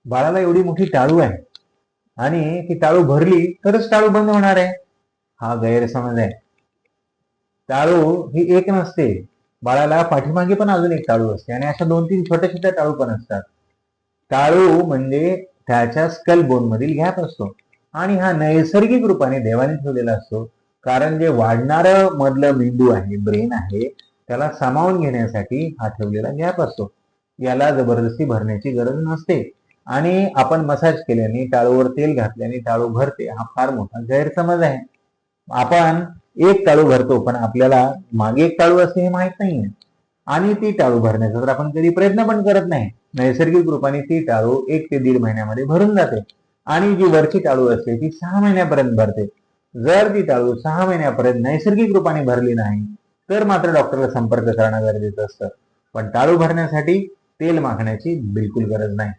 बाळाला एवढी मोठी टाळू आहे आणि ती टाळू भरली तरच टाळू बंद होणार आहे, हा गैरसमज आहे. टाळू ही एक नसते, बाळाला पाठीमागे पण अजून एक टाळू असते आणि अशा 2-3 छोट्या छोट्या टाळू पण असतात. टाळू म्हणजे त्याच्या स्कल बोन मधील गॅप असतो आणि हा नैसर्गिक रूपाने देवाने ठेवलेला असतो. कारण जे वाढणारं मधलं मेंदू आहे, ब्रेन आहे, त्याला सामावून घेण्यासाठी हा ठेवलेला गॅप असतो. याला जबरदस्ती भरण्याची गरज नसते आणि आपण मसाज केल्याने, टाळूवर तेल घातल्याने टाळू भरते, हा फार मोठा गैरसमज आहे. आपण एक टाळू भरतो पण आपल्याला मागे एक टाळू असते हे माहित नाहीये आणि ती टाळू भरण्याचा तर आपण कधी प्रयत्न पण करत नाही. नैसर्गिक रूपाने ती टाळू 1 ते 1.5 महिन्यामध्ये भरून जाते आणि जी वरची टाळू असते ती 6 महिन्यापर्यंत भरते. जर ती टाळू 6 महिन्यापर्यंत नैसर्गिक रूपाने भरली नाही तर मात्र डॉक्टरला संपर्क करणं गरजेचं असतं. पण टाळू भरण्यासाठी तेल माखण्याची बिलकुल गरज नाही.